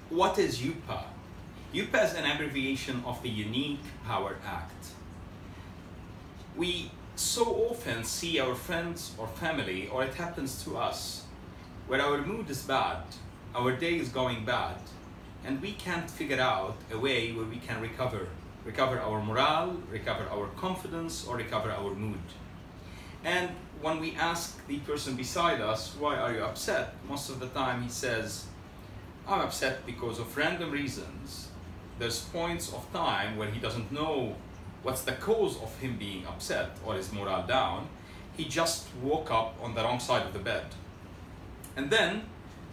What is UPA? UPA is an abbreviation of the Unique Power Act. We so often see our friends or family, or it happens to us, where our mood is bad, our day is going bad, and we can't figure out a way where we can recover our morale, recover our confidence, or recover our mood. And when we ask the person beside us, why are you upset? Most of the time he says, I'm upset because of random reasons. There's points of time where he doesn't know what's the cause of him being upset or his morale down. He just woke up on the wrong side of the bed. And then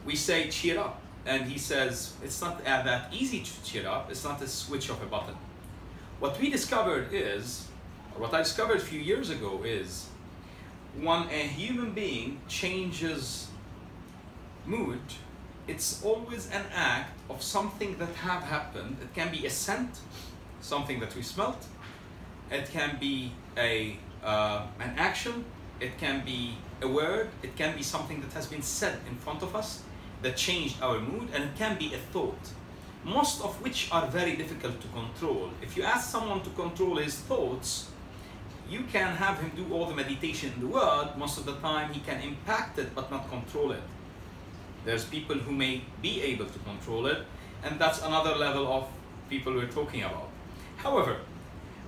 we say, cheer up. And he says, it's not that easy to cheer up. It's not a switch of a button. What we discovered is, or what I discovered a few years ago is, when a human being changes mood, it's always an act of something that have happened. It can be a scent, something that we smelt. It can be an action. It can be a word. It can be something that has been said in front of us that changed our mood, and it can be a thought, most of which are very difficult to control. If you ask someone to control his thoughts, you can have him do all the meditation in the world. Most of the time he can impact it but not control it. There's people who may be able to control it, and that's another level of people we're talking about. However,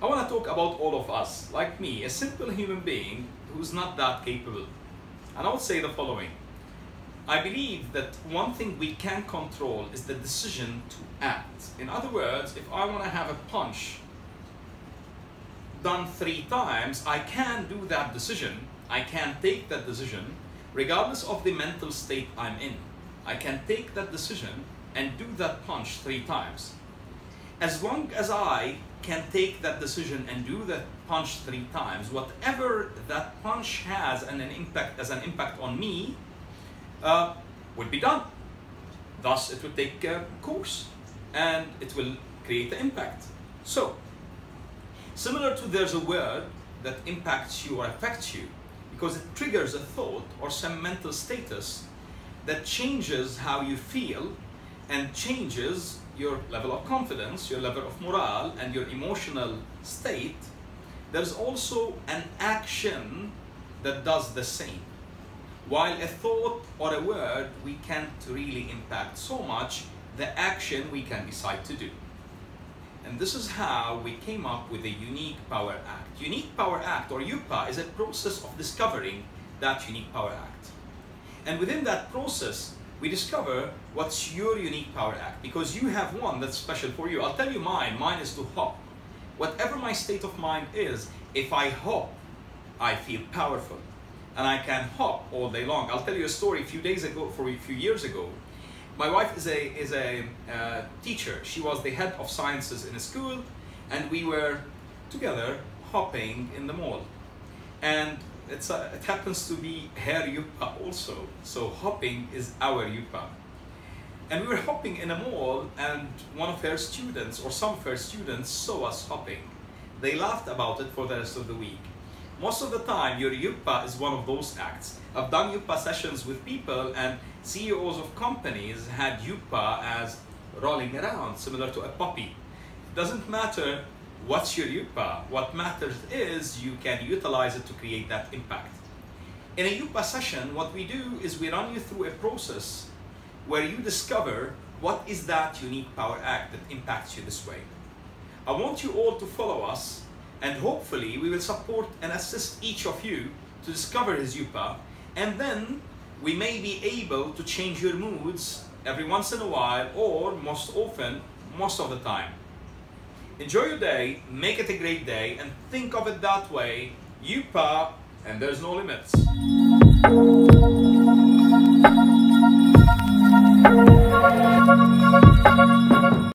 I want to talk about all of us, like me, a simple human being who's not that capable. And I would say the following. I believe that one thing we can control is the decision to act. In other words, if I want to have a punch done 3 times, I can do that decision. I can take that decision regardless of the mental state I'm in. I can take that decision and do that punch 3 times. As long as I can take that decision and do that punch 3 times, whatever that punch has an impact on me would be done. Thus, it will take course and it will create the impact. So, similar to there's a word that impacts you or affects you, because it triggers a thought or some mental status that changes how you feel and changes your level of confidence, your level of morale, and your emotional state. There's also an action that does the same. While a thought or a word we can't really impact so much, the action we can decide to do. And this is how we came up with the Unique Power Act. Unique Power Act, or UPA, is a process of discovering that Unique Power Act. And within that process, we discover what's your Unique Power Act, because you have one that's special for you. I'll tell you mine. Mine is to hop. Whatever my state of mind is, if I hop, I feel powerful. And I can hop all day long. I'll tell you a story a few years ago. My wife is a teacher. She was the head of sciences in a school, and we were together hopping in the mall. And it happens to be her UPA also. So hopping is our UPA. And we were hopping in a mall, and one of her students, or some of her students, saw us hopping. They laughed about it for the rest of the week. Most of the time, your UPA is one of those acts. I've done UPA sessions with people, and CEOs of companies had UPA as rolling around, similar to a puppy. It doesn't matter what's your UPA. What matters is you can utilize it to create that impact. In a UPA session, what we do is we run you through a process where you discover what is that Unique Power Act that impacts you this way. I want you all to follow us, and hopefully we will support and assist each of you to discover his UPA, and then we may be able to change your moods every once in a while, or most often, most of the time. Enjoy your day, make it a great day, and think of it that way. UPA, and there's no limits.